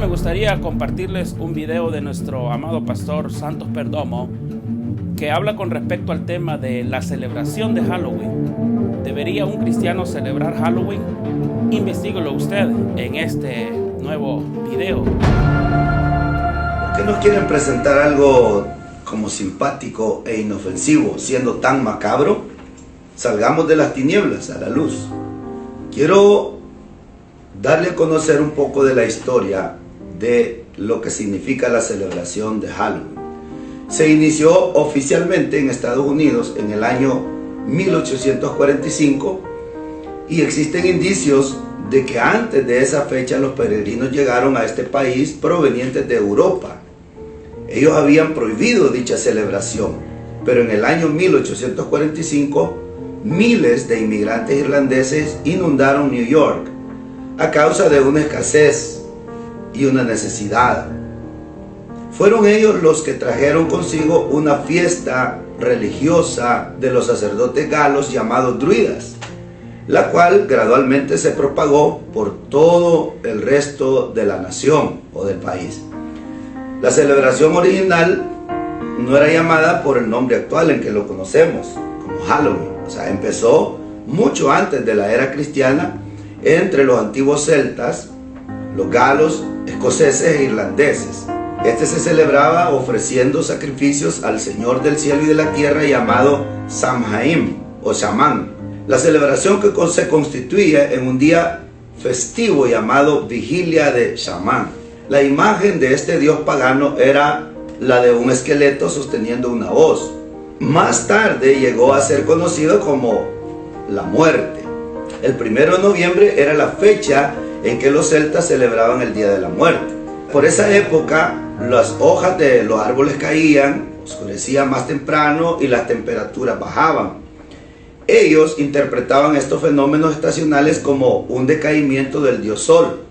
me gustaría compartirles un video de nuestro amado pastor Santos Perdomo que habla con respecto al tema de la celebración de Halloween. ¿Debería un cristiano celebrar Halloween? Investíguelo usted en este nuevo video. ¿Por qué nos quieren presentar algo como simpático e inofensivo siendo tan macabro? Salgamos de las tinieblas a la luz. Quiero darle a conocer un poco de la historia de lo que significa la celebración de Halloween. Se inició oficialmente en Estados Unidos en el año 1845 y existen indicios de que antes de esa fecha los peregrinos llegaron a este país provenientes de Europa. Ellos habían prohibido dicha celebración, pero en el año 1845 miles de inmigrantes irlandeses inundaron New York a causa de una escasez y una necesidad. Fueron ellos los que trajeron consigo una fiesta religiosa de los sacerdotes galos llamados druidas, la cual gradualmente se propagó por todo el resto de la nación o del país. La celebración original no era llamada por el nombre actual en que lo conocemos, como Halloween. O sea, empezó mucho antes de la era cristiana entre los antiguos celtas, los galos, escoceses e irlandeses. Este se celebraba ofreciendo sacrificios al Señor del cielo y de la tierra llamado Samhain o Shaman. La celebración que se constituía en un día festivo llamado Vigilia de Shaman. La imagen de este dios pagano era la de un esqueleto sosteniendo una hoz. Más tarde llegó a ser conocido como la muerte. El 1 de noviembre era la fecha en que los celtas celebraban el Día de la Muerte. Por esa época, las hojas de los árboles caían, oscurecían más temprano y las temperaturas bajaban. Ellos interpretaban estos fenómenos estacionales como un decaimiento del dios Sol,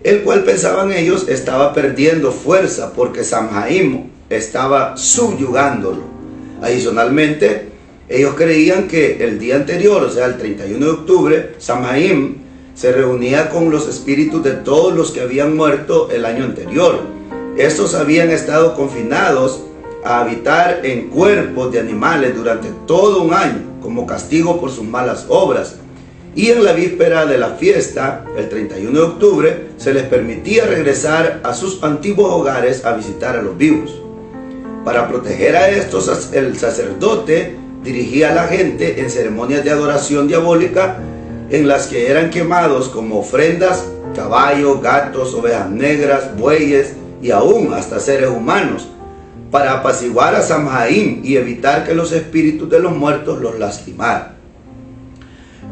el cual pensaban ellos estaba perdiendo fuerza porque Samhain estaba subyugándolo. Adicionalmente, ellos creían que el día anterior, o sea el 31 de octubre, Samhain se reunía con los espíritus de todos los que habían muerto el año anterior. Estos habían estado confinados a habitar en cuerpos de animales durante todo un año, como castigo por sus malas obras. Y en la víspera de la fiesta, el 31 de octubre, se les permitía regresar a sus antiguos hogares a visitar a los vivos. Para proteger a estos, el sacerdote dirigía a la gente en ceremonias de adoración diabólica en las que eran quemados como ofrendas caballos, gatos, ovejas negras, bueyes y aún hasta seres humanos, para apaciguar a Samhain y evitar que los espíritus de los muertos los lastimaran.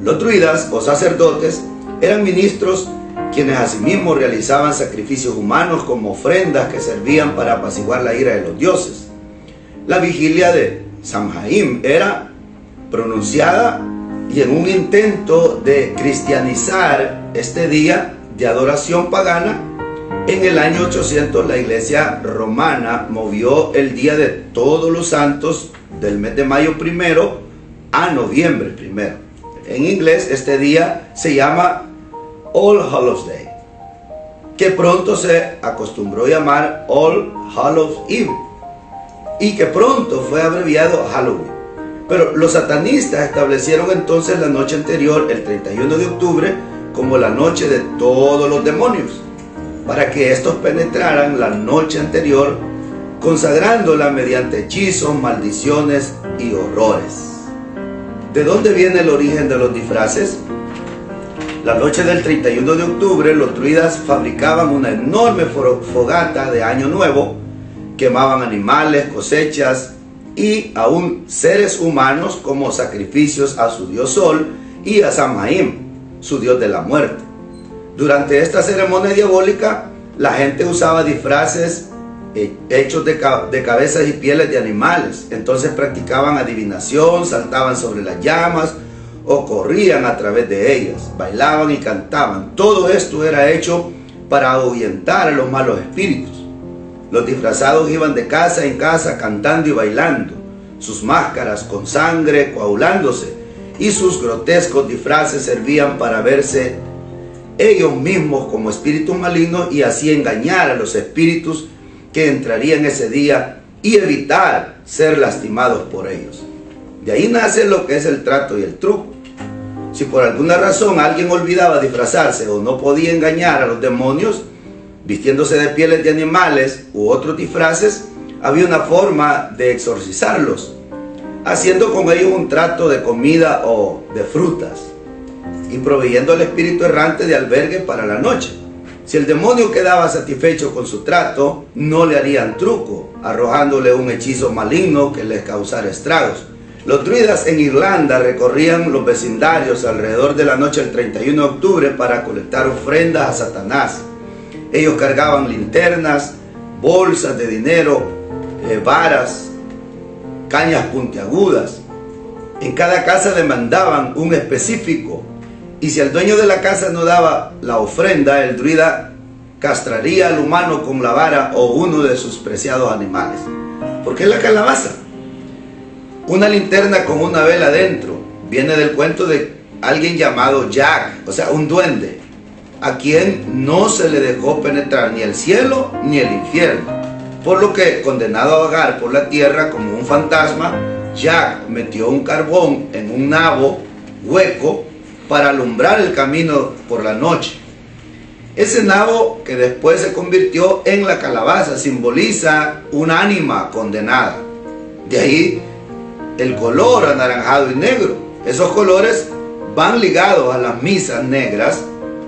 Los druidas o sacerdotes eran ministros quienes asimismo realizaban sacrificios humanos como ofrendas que servían para apaciguar la ira de los dioses. La vigilia de Samhain era pronunciada y en un intento de cristianizar este día de adoración pagana, en el año 800 la iglesia romana movió el día de todos los santos del mes de mayo primero a noviembre primero. En inglés este día se llama All Hallows Day, que pronto se acostumbró a llamar All Hallows Eve y que pronto fue abreviado Halloween. Pero los satanistas establecieron entonces la noche anterior, el 31 de octubre, como la noche de todos los demonios, para que estos penetraran la noche anterior, consagrándola mediante hechizos, maldiciones y horrores. ¿De dónde viene el origen de los disfraces? La noche del 31 de octubre, los druidas fabricaban una enorme fogata de Año Nuevo, quemaban animales, cosechas y aún seres humanos como sacrificios a su dios Sol y a Samhain, su dios de la muerte. Durante esta ceremonia diabólica, la gente usaba disfraces hechos de cabezas y pieles de animales. Entonces practicaban adivinación, saltaban sobre las llamas o corrían a través de ellas, bailaban y cantaban. Todo esto era hecho para ahuyentar a los malos espíritus. Los disfrazados iban de casa en casa cantando y bailando, sus máscaras con sangre coagulándose y sus grotescos disfraces servían para verse ellos mismos como espíritus malignos y así engañar a los espíritus que entrarían ese día y evitar ser lastimados por ellos. De ahí nace lo que es el trato y el truco. Si por alguna razón alguien olvidaba disfrazarse o no podía engañar a los demonios, vistiéndose de pieles de animales u otros disfraces, había una forma de exorcizarlos, haciendo con ellos un trato de comida o de frutas y proveyendo al espíritu errante de albergue para la noche. Si el demonio quedaba satisfecho con su trato, no le harían truco, arrojándole un hechizo maligno que les causara estragos. Los druidas en Irlanda recorrían los vecindarios alrededor de la noche del 31 de octubre para colectar ofrendas a Satanás. Ellos cargaban linternas, bolsas de dinero, varas, cañas puntiagudas. En cada casa demandaban un específico, y si el dueño de la casa no daba la ofrenda, el druida castraría al humano con la vara o uno de sus preciados animales. ¿Por qué la calabaza? Una linterna con una vela dentro viene del cuento de alguien llamado Jack, o sea, un duende, a quien no se le dejó penetrar ni el cielo ni el infierno, por lo que, condenado a vagar por la tierra como un fantasma, Jack metió un carbón en un nabo hueco para alumbrar el camino por la noche. Ese nabo, que después se convirtió en la calabaza, simboliza un ánima condenada. De ahí el color anaranjado y negro. Esos colores van ligados a las misas negras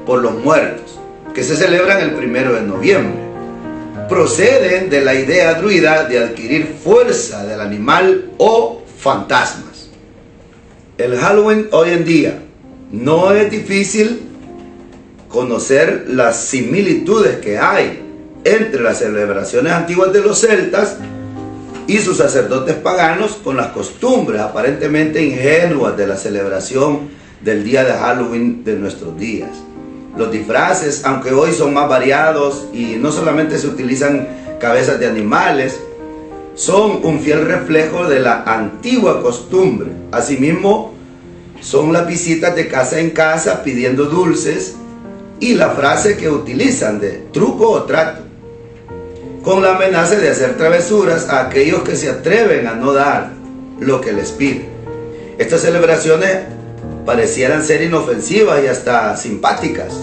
por los muertos, que se celebran el 1 de noviembre. Proceden de la idea druida de adquirir fuerza del animal o fantasmas. El Halloween hoy en día no es difícil conocer las similitudes que hay entre las celebraciones antiguas de los celtas y sus sacerdotes paganos con las costumbres aparentemente ingenuas de la celebración del día de Halloween de nuestros días. Los disfraces, aunque hoy son más variados y no solamente se utilizan cabezas de animales, son un fiel reflejo de la antigua costumbre. Asimismo, son las visitas de casa en casa pidiendo dulces y la frase que utilizan de truco o trato, con la amenaza de hacer travesuras a aquellos que se atreven a no dar lo que les piden. Estas celebraciones parecieran ser inofensivas y hasta simpáticas.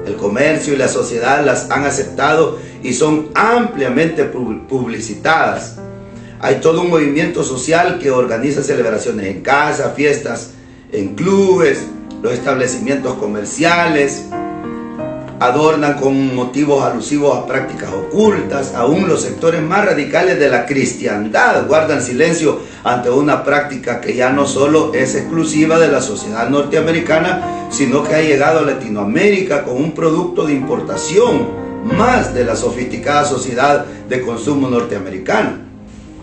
El comercio y la sociedad las han aceptado y son ampliamente publicitadas. Hay todo un movimiento social que organiza celebraciones en casa, fiestas en clubes, los establecimientos comerciales adornan con motivos alusivos a prácticas ocultas. Aún los sectores más radicales de la cristiandad guardan silencio ante una práctica que ya no solo es exclusiva de la sociedad norteamericana, sino que ha llegado a Latinoamérica como un producto de importación más de la sofisticada sociedad de consumo norteamericana.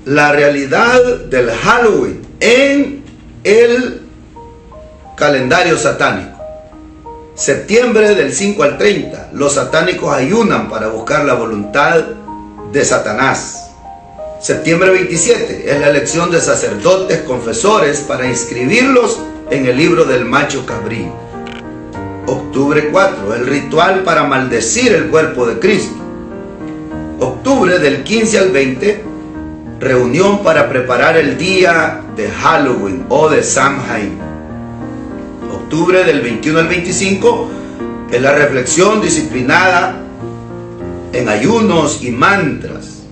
La realidad del Halloween en el calendario satánico. Septiembre del 5 al 30, los satánicos ayunan para buscar la voluntad de Satanás. Septiembre 27 es la elección de sacerdotes confesores para inscribirlos en el libro del macho cabrío. Octubre 4, el ritual para maldecir el cuerpo de Cristo. Octubre del 15 al 20, reunión para preparar el día de Halloween o de Samhain. Octubre del 21 al 25 es la reflexión disciplinada en ayunos y mantras.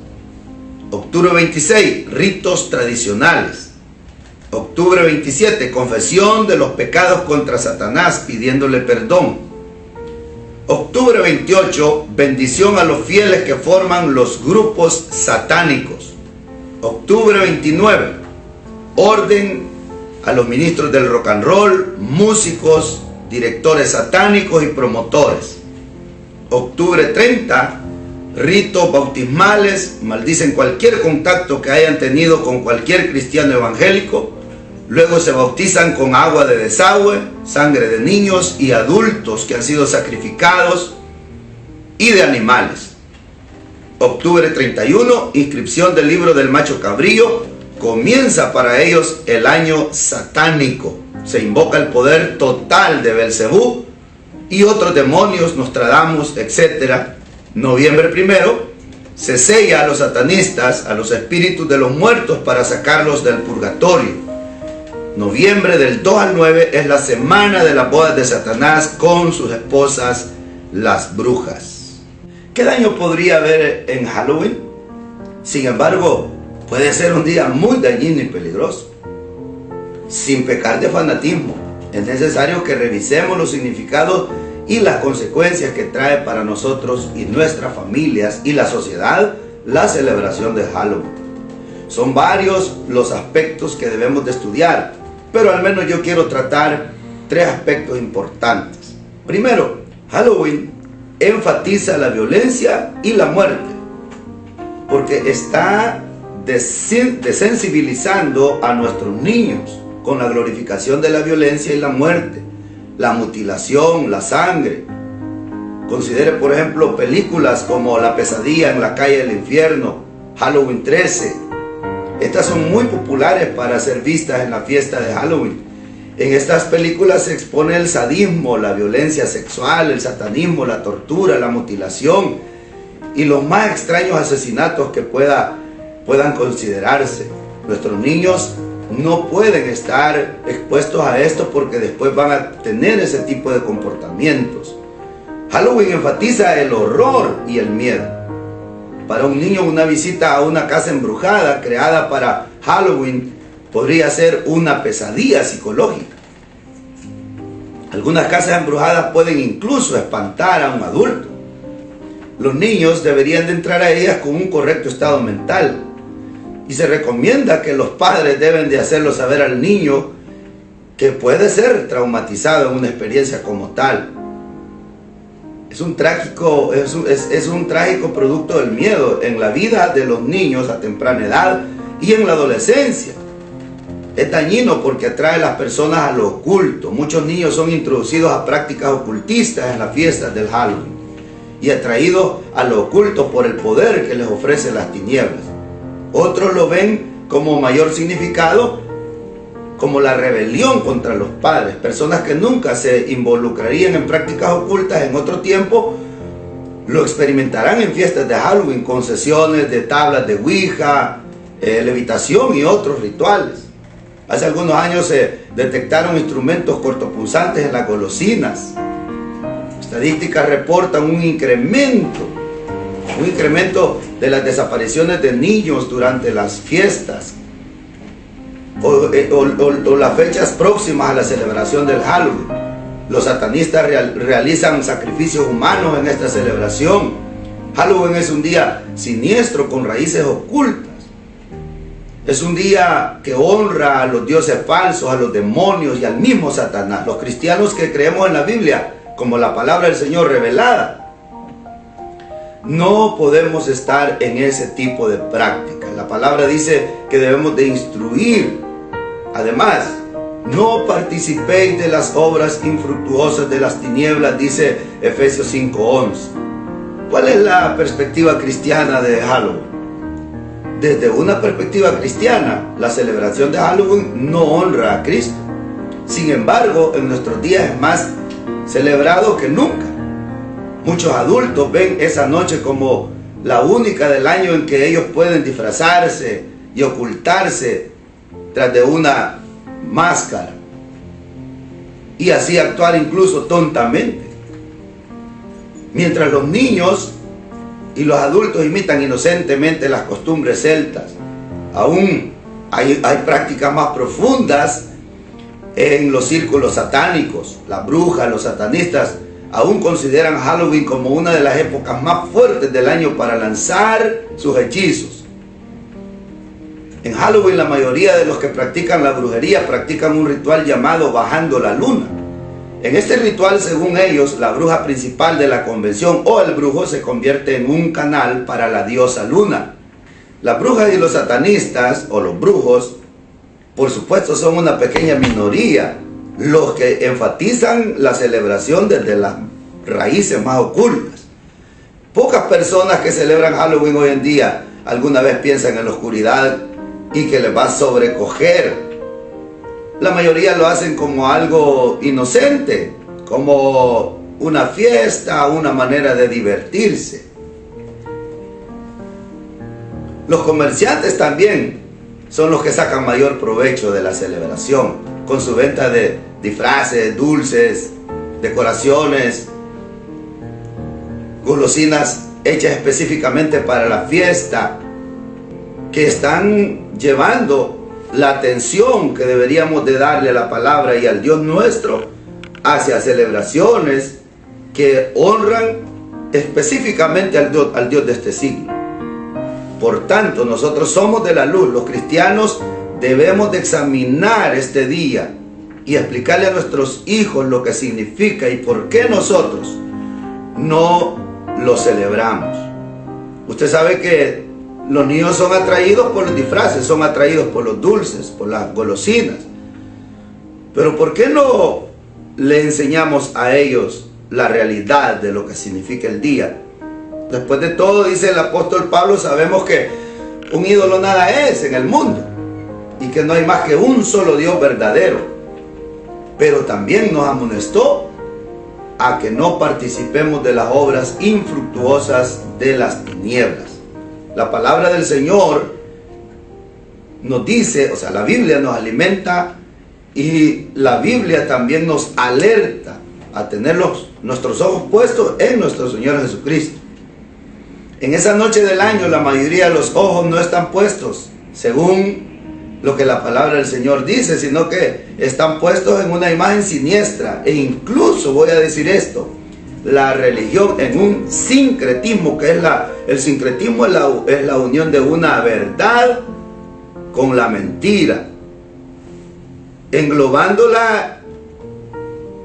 Octubre 26, ritos tradicionales. Octubre 27, confesión de los pecados contra Satanás pidiéndole perdón. Octubre 28, bendición a los fieles que forman los grupos satánicos. Octubre 29, orden a los ministros del rock and roll, músicos, directores satánicos y promotores. Octubre 30, ritos bautismales, maldicen cualquier contacto que hayan tenido con cualquier cristiano evangélico, luego se bautizan con agua de desagüe, sangre de niños y adultos que han sido sacrificados y de animales. Octubre 31, inscripción del libro del macho cabrío. Comienza para ellos el año satánico. Se invoca el poder total de Belcebú y otros demonios, Nostradamus, etc. Noviembre 1 se sella a los satanistas, a los espíritus de los muertos, para sacarlos del purgatorio. Noviembre del 2 al 9 es la semana de las bodas de Satanás con sus esposas, las brujas. ¿Qué daño podría haber en Halloween? Sin embargo, puede ser un día muy dañino y peligroso. Sin pecar de fanatismo, es necesario que revisemos los significados y las consecuencias que trae para nosotros y nuestras familias y la sociedad la celebración de Halloween. Son varios los aspectos que debemos de estudiar, pero al menos yo quiero tratar 3 aspectos importantes. Primero, Halloween enfatiza la violencia y la muerte, porque está desensibilizando a nuestros niños con la glorificación de la violencia y la muerte, la mutilación, la sangre. Considere, por ejemplo, películas como La pesadilla en la calle del infierno, Halloween 13. Estas son muy populares para ser vistas en la fiesta de Halloween. En estas películas se expone el sadismo, la violencia sexual, el satanismo, la tortura, la mutilación y los más extraños asesinatos que puedan considerarse. Nuestros niños no pueden estar expuestos a esto porque después van a tener ese tipo de comportamientos. Halloween enfatiza el horror y el miedo. Para un niño, una visita a una casa embrujada creada para Halloween podría ser una pesadilla psicológica. Algunas casas embrujadas pueden incluso espantar a un adulto. Los niños deberían de entrar a ellas con un correcto estado mental. Y se recomienda que los padres deben de hacerlo saber al niño que puede ser traumatizado en una experiencia como tal. Es un trágico producto del miedo en la vida de los niños a temprana edad y en la adolescencia. Es dañino porque atrae a las personas a lo oculto. Muchos niños son introducidos a prácticas ocultistas en las fiestas del Halloween y atraídos a lo oculto por el poder que les ofrecen las tinieblas. Otros lo ven como mayor significado, como la rebelión contra los padres. Personas que nunca se involucrarían en prácticas ocultas en otro tiempo, lo experimentarán en fiestas de Halloween con sesiones de tablas de Ouija, levitación y otros rituales. Hace algunos años se detectaron instrumentos cortopunzantes en las golosinas. Estadísticas reportan un incremento de las desapariciones de niños durante las fiestas o las fechas próximas a la celebración del Halloween. Los satanistas realizan sacrificios humanos en esta celebración. Halloween es un día siniestro con raíces ocultas. Es un día que honra a los dioses falsos, a los demonios y al mismo Satanás. Los cristianos que creemos en la Biblia como la palabra del Señor revelada, no podemos estar en ese tipo de práctica. La palabra dice que debemos de instruir. Además, no participéis de las obras infructuosas de las tinieblas, dice Efesios 5:11. ¿Cuál es la perspectiva cristiana de Halloween? Desde una perspectiva cristiana, la celebración de Halloween no honra a Cristo. Sin embargo, en nuestros días es más celebrado que nunca. Muchos adultos ven esa noche como la única del año en que ellos pueden disfrazarse y ocultarse tras de una máscara y así actuar incluso tontamente. Mientras los niños y los adultos imitan inocentemente las costumbres celtas, aún hay prácticas más profundas en los círculos satánicos. Las brujas, los satanistas aún consideran Halloween como una de las épocas más fuertes del año para lanzar sus hechizos. En Halloween la mayoría de los que practican la brujería practican un ritual llamado bajando la luna. En este ritual, según ellos, la bruja principal de la convención o el brujo se convierte en un canal para la diosa luna. Las brujas y los satanistas o los brujos, por supuesto, son una pequeña minoría, los que enfatizan la celebración desde las raíces más ocultas. Pocas personas que celebran Halloween hoy en día alguna vez piensan en la oscuridad y que les va a sobrecoger. La mayoría lo hacen como algo inocente, como una fiesta, una manera de divertirse. Los comerciantes también son los que sacan mayor provecho de la celebración, con su venta de disfraces, dulces, decoraciones, golosinas hechas específicamente para la fiesta, que están llevando la atención que deberíamos de darle a la palabra y al Dios nuestro hacia celebraciones que honran específicamente al Dios de este siglo. Por tanto, nosotros somos de la luz. Los cristianos debemos de examinar este día y explicarle a nuestros hijos lo que significa y por qué nosotros no lo celebramos. Usted sabe que los niños son atraídos por los disfraces, son atraídos por los dulces, por las golosinas. Pero ¿por qué no le enseñamos a ellos la realidad de lo que significa el día? Después de todo, dice el apóstol Pablo, sabemos que un ídolo nada es en el mundo y que no hay más que un solo Dios verdadero. Pero también nos amonestó a que no participemos de las obras infructuosas de las tinieblas. La palabra del Señor nos dice, o sea, la Biblia nos alimenta y la Biblia también nos alerta a tener nuestros ojos puestos en nuestro Señor Jesucristo. En esa noche del año la mayoría de los ojos no están puestos según lo que la palabra del Señor dice, sino que están puestos en una imagen siniestra. E incluso voy a decir esto, la religión en un sincretismo, que es el sincretismo es la unión de una verdad con la mentira, englobándola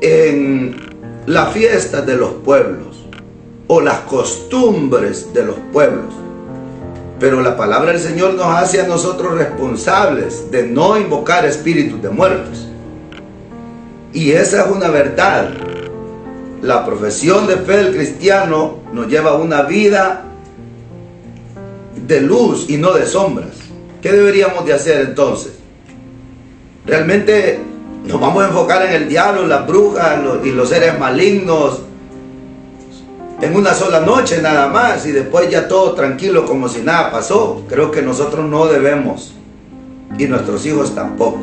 en la fiesta de los pueblos o las costumbres de los pueblos. Pero la palabra del Señor nos hace a nosotros responsables de no invocar espíritus de muertos. Y esa es una verdad. La profesión de fe del cristiano nos lleva a una vida de luz y no de sombras. ¿Qué deberíamos de hacer entonces? ¿Realmente nos vamos a enfocar en el diablo, las brujas y los seres malignos en una sola noche nada más y después ya todo tranquilo como si nada pasó? Creo que nosotros no debemos y nuestros hijos tampoco.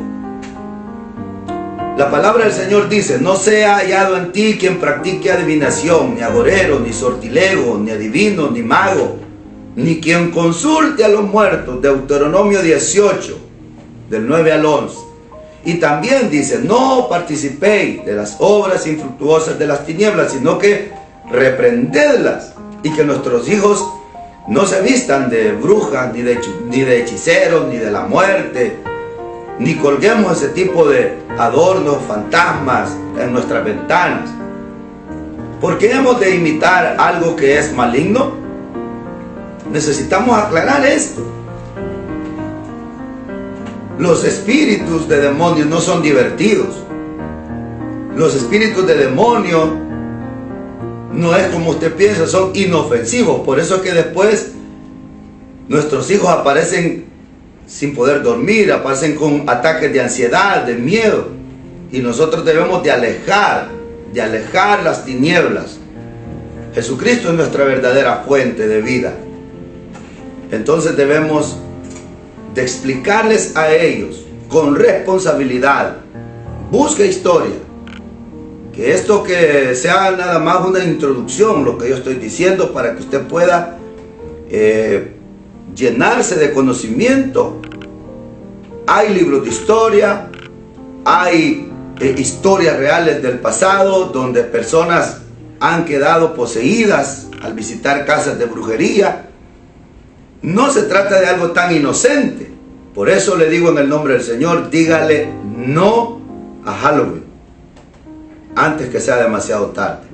La palabra del Señor dice: no sea hallado en ti quien practique adivinación, ni agorero, ni sortilego, ni adivino, ni mago, ni quien consulte a los muertos. Deuteronomio 18, del 9 al 11. Y también dice: no participéis de las obras infructuosas de las tinieblas, sino que reprendedlas, y que nuestros hijos no se vistan de brujas, ni de hechiceros, ni de la muerte, ni colguemos ese tipo de adornos, fantasmas en nuestras ventanas. ¿Por qué hemos de imitar algo que es maligno? Necesitamos aclarar esto. Los espíritus de demonios no son divertidos. Los espíritus de demonios no es como usted piensa, son inofensivos. Por eso es que después nuestros hijos aparecen sin poder dormir, aparecen con ataques de ansiedad, de miedo. Y nosotros debemos de alejar las tinieblas. Jesucristo es nuestra verdadera fuente de vida. Entonces debemos de explicarles a ellos con responsabilidad. Busque historia. Que esto que sea nada más una introducción, lo que yo estoy diciendo, para que usted pueda llenarse de conocimiento. Hay libros de historia, hay historias reales del pasado donde personas han quedado poseídas al visitar casas de brujería. No se trata de algo tan inocente. Por eso le digo en el nombre del Señor, dígale no a Halloween antes que sea demasiado tarde.